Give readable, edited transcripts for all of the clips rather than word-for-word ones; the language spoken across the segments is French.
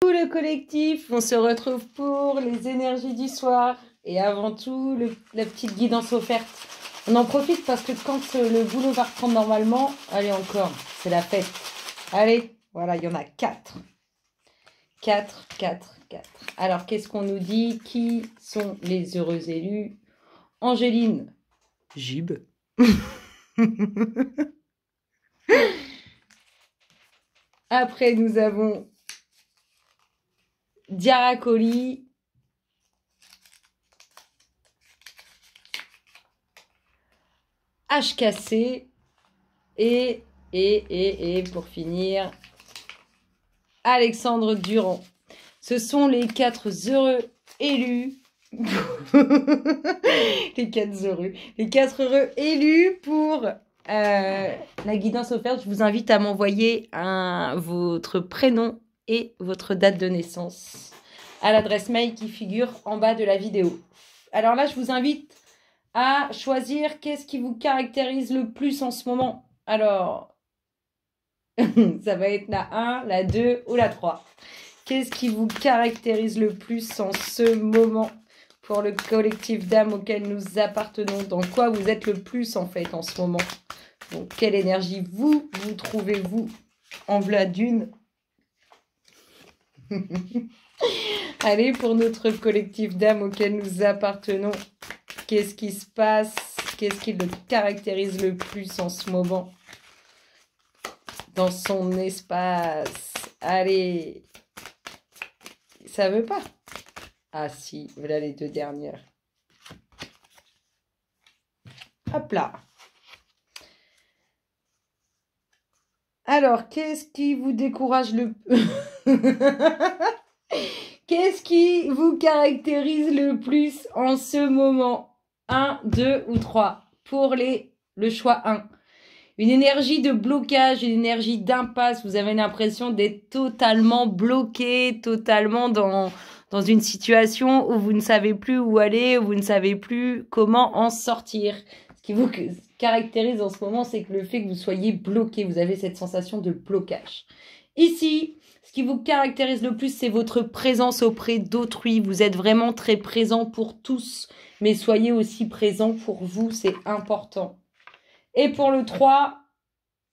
Tout le collectif, on se retrouve pour les énergies du soir et avant tout la petite guidance offerte. On en profite parce que quand le boulot va reprendre normalement, allez encore, c'est la fête. Allez, voilà, il y en a 4. 4. Alors, qu'est-ce qu'on nous dit? Qui sont les heureux élus? Angéline. Jib. Après, nous avons Diaracoli. HKC. Et pour finir, Alexandre Durand. Ce sont les 4 heureux élus. Les 4 heureux élus pour la guidance offerte. Je vous invite à m'envoyer votre prénom et votre date de naissance à l'adresse mail qui figure en bas de la vidéo. Alors là, je vous invite à choisir qu'est-ce qui vous caractérise le plus en ce moment. Alors, ça va être la 1, la 2 ou la 3. Qu'est-ce qui vous caractérise le plus en ce moment pour le collectif d'âmes auquel nous appartenons? Dans quoi vous êtes le plus en fait en ce moment? Donc, quelle énergie vous trouvez-vous en v'là d'une? Allez, pour notre collectif d'âmes auquel nous appartenons, qu'est-ce qui se passe? Qu'est-ce qui le caractérise le plus en ce moment dans son espace? Allez, ça veut pas. Ah si, voilà les 2 dernières. Hop là. Alors, qu'est-ce qui vous décourage le... Qu'est-ce qui vous caractérise le plus en ce moment? 1, 2 ou 3 pour le choix 1. Une énergie de blocage, une énergie d'impasse. Vous avez l'impression d'être totalement bloqué, totalement dans une situation où vous ne savez plus où aller, où vous ne savez plus comment en sortir. Ce qui vous caractérise en ce moment, c'est que le fait que vous soyez bloqué, vous avez cette sensation de blocage. Ici, ce qui vous caractérise le plus, c'est votre présence auprès d'autrui. Vous êtes vraiment très présent pour tous, mais soyez aussi présent pour vous, c'est important. Et pour le 3,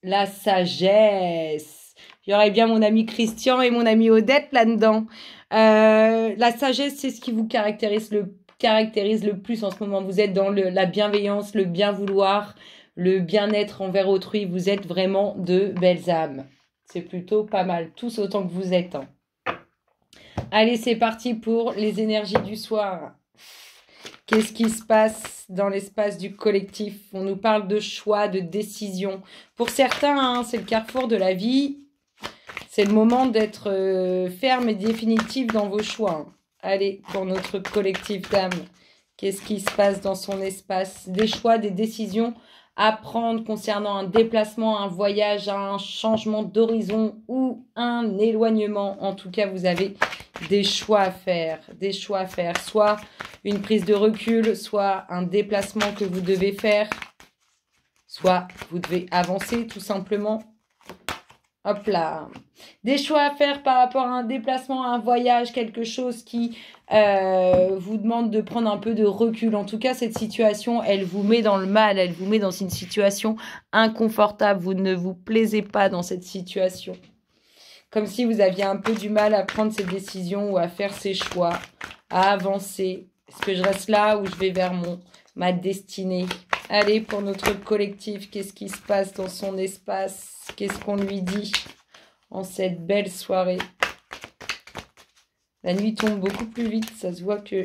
la sagesse. Il y aurait bien mon ami Christian et mon ami Odette là-dedans. La sagesse, c'est ce qui vous caractérise le plus en ce moment. Vous êtes dans la bienveillance, le bien vouloir, le bien-être envers autrui. Vous êtes vraiment de belles âmes. C'est plutôt pas mal, tous autant que vous êtes. Hein. Allez, c'est parti pour les énergies du soir. Qu'est-ce qui se passe dans l'espace du collectif? On nous parle de choix, de décision. Pour certains, hein, c'est le carrefour de la vie. C'est le moment d'être ferme et définitif dans vos choix. Hein. Allez, pour notre collectif d'âmes, qu'est-ce qui se passe dans son espace? Des choix, des décisions à prendre concernant un déplacement, un voyage, un changement d'horizon ou un éloignement. En tout cas, vous avez des choix à faire. Soit une prise de recul, soit un déplacement que vous devez faire, soit vous devez avancer tout simplement. Hop là. Des choix à faire par rapport à un déplacement, un voyage, quelque chose qui vous demande de prendre un peu de recul. En tout cas, cette situation, elle vous met dans le mal, elle vous met dans une situation inconfortable. Vous ne vous plaisez pas dans cette situation. Comme si vous aviez un peu du mal à prendre ces décisions ou à faire ces choix, à avancer. Est-ce que je reste là ou je vais vers ma destinée? Allez, pour notre collectif, qu'est-ce qui se passe dans son espace? Qu'est-ce qu'on lui dit en cette belle soirée? La nuit tombe beaucoup plus vite, ça se voit que...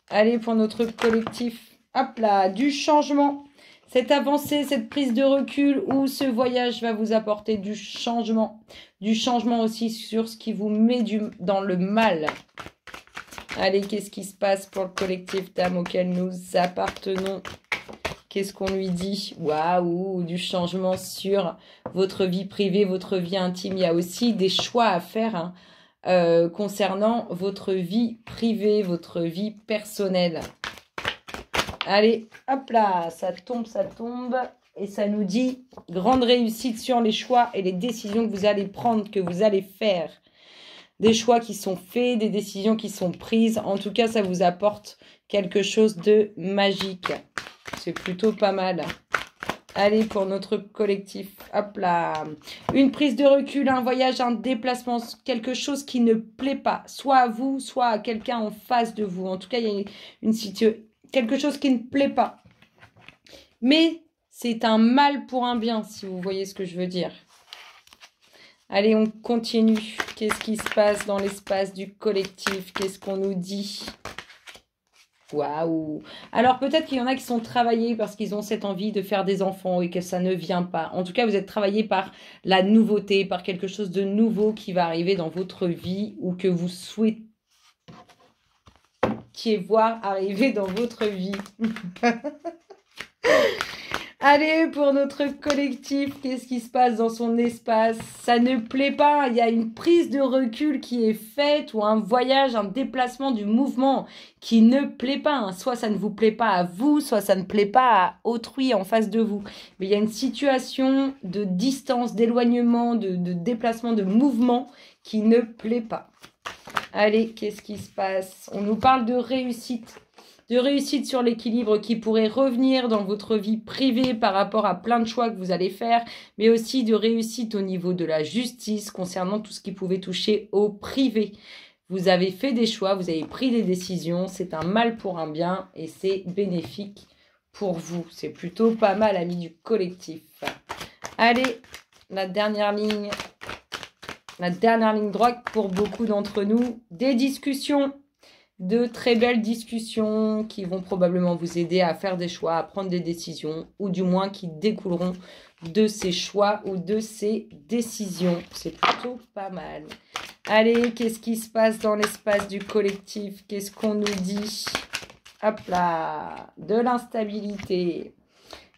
Allez, pour notre collectif, hop là, du changement. Cette avancée, cette prise de recul ou ce voyage va vous apporter du changement. Du changement aussi sur ce qui vous met dans le mal. Allez, qu'est-ce qui se passe pour le collectif d'âmes auquel nous appartenons? Qu'est-ce qu'on lui dit? Waouh, du changement sur votre vie privée, votre vie intime. Il y a aussi des choix à faire concernant votre vie privée, votre vie personnelle. Allez, hop là, ça tombe. Et ça nous dit grande réussite sur les choix et les décisions que vous allez prendre, que vous allez faire. des choix qui sont faits, des décisions qui sont prises. En tout cas, ça vous apporte quelque chose de magique. C'est plutôt pas mal. Allez, pour notre collectif, hop là. Une prise de recul, un voyage, un déplacement, quelque chose qui ne plaît pas, soit à vous, soit à quelqu'un en face de vous. En tout cas, il y a une situation, quelque chose qui ne plaît pas. Mais c'est un mal pour un bien, si vous voyez ce que je veux dire. Allez, on continue. Qu'est-ce qui se passe dans l'espace du collectif? Qu'est-ce qu'on nous dit? Waouh! Alors peut-être qu'il y en a qui sont travaillés parce qu'ils ont cette envie de faire des enfants et que ça ne vient pas. En tout cas, vous êtes travaillés par la nouveauté, par quelque chose de nouveau qui va arriver dans votre vie ou que vous souhaitiez voir arriver dans votre vie. Allez, pour notre collectif, qu'est-ce qui se passe dans son espace? Ça ne plaît pas, il y a une prise de recul qui est faite ou un voyage, un déplacement du mouvement qui ne plaît pas. Soit ça ne vous plaît pas à vous, soit ça ne plaît pas à autrui en face de vous. Mais il y a une situation de distance, d'éloignement, de déplacement, de mouvement qui ne plaît pas. Allez, qu'est-ce qui se passe? On nous parle de réussite. De réussite sur l'équilibre qui pourrait revenir dans votre vie privée par rapport à plein de choix que vous allez faire, mais aussi de réussite au niveau de la justice concernant tout ce qui pouvait toucher au privé. Vous avez fait des choix, vous avez pris des décisions, c'est un mal pour un bien et c'est bénéfique pour vous. C'est plutôt pas mal, amis du collectif. Allez, la dernière ligne droite pour beaucoup d'entre nous, des discussions. De très belles discussions qui vont probablement vous aider à faire des choix, à prendre des décisions, ou du moins qui découleront de ces choix ou de ces décisions. C'est plutôt pas mal. Allez, qu'est-ce qui se passe dans l'espace du collectif? Qu'est-ce qu'on nous dit? Hop là, de l'instabilité.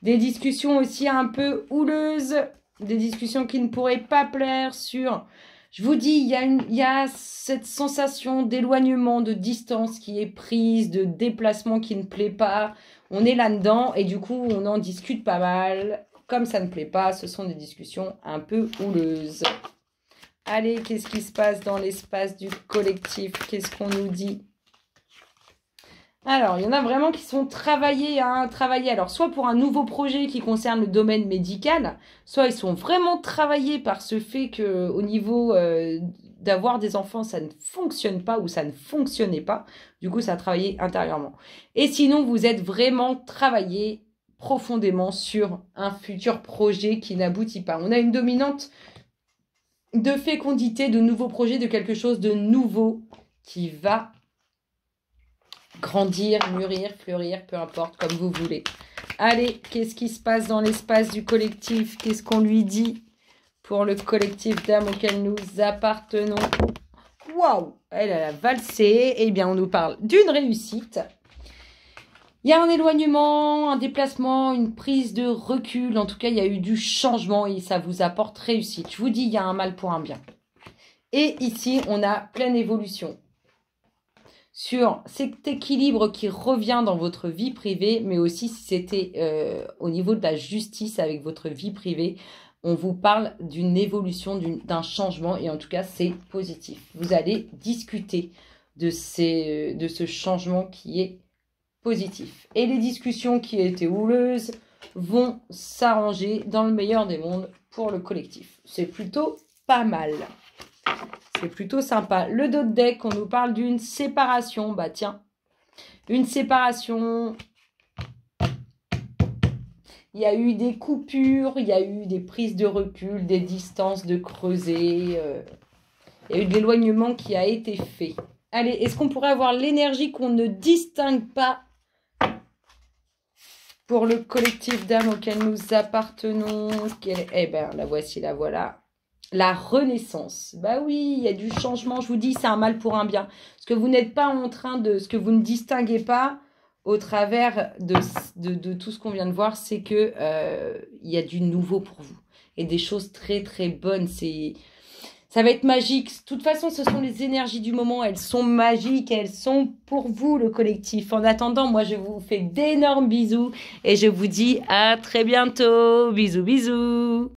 Des discussions aussi un peu houleuses, des discussions qui ne pourraient pas plaire sur... Je vous dis, il y a cette sensation d'éloignement, de distance qui est prise, de déplacement qui ne plaît pas. On est là-dedans et du coup, on en discute pas mal. Comme ça ne plaît pas, ce sont des discussions un peu houleuses. Allez, qu'est-ce qui se passe dans l'espace du collectif? Qu'est-ce qu'on nous dit? Alors, il y en a vraiment qui sont travaillés. Alors, soit pour un nouveau projet qui concerne le domaine médical, soit ils sont vraiment travaillés par ce fait qu'au niveau d'avoir des enfants, ça ne fonctionne pas ou ça ne fonctionnait pas. Du coup, ça a travaillé intérieurement. Et sinon, vous êtes vraiment travaillé profondément sur un futur projet qui n'aboutit pas. On a une dominante de fécondité, de nouveaux projets, de quelque chose de nouveau qui va grandir, mûrir, fleurir, peu importe, comme vous voulez. Allez, qu'est-ce qui se passe dans l'espace du collectif? Qu'est-ce qu'on lui dit pour le collectif d'âmes auquel nous appartenons? Waouh, elle a valsé. Eh bien, on nous parle d'une réussite. Il y a un éloignement, un déplacement, une prise de recul. En tout cas, il y a eu du changement et ça vous apporte réussite. Je vous dis, il y a un mal pour un bien. Et ici, on a pleine évolution sur cet équilibre qui revient dans votre vie privée, mais aussi si c'était au niveau de la justice avec votre vie privée, on vous parle d'une évolution, d'un changement, et en tout cas, c'est positif. Vous allez discuter de ce changement qui est positif. Et les discussions qui étaient houleuses vont s'arranger dans le meilleur des mondes pour le collectif. C'est plutôt pas mal. C'est plutôt sympa. Le dos de deck, on nous parle d'une séparation. Bah tiens, une séparation. Il y a eu des coupures, il y a eu des prises de recul, des distances de creuser. Il y a eu de l'éloignement qui a été fait. Allez, est-ce qu'on pourrait avoir l'énergie qu'on ne distingue pas pour le collectif d'âmes auquel nous appartenons? Eh bien, la voici, la voilà. La renaissance. Bah oui, il y a du changement. Je vous dis, c'est un mal pour un bien. Ce que vous n'êtes pas en train de... Ce que vous ne distinguez pas au travers de tout ce qu'on vient de voir, c'est que il y a du nouveau pour vous. Et des choses très, très bonnes. Ça va être magique. De toute façon, ce sont les énergies du moment. Elles sont magiques. Elles sont pour vous, le collectif. En attendant, moi, je vous fais d'énormes bisous. Et je vous dis à très bientôt. Bisous, bisous.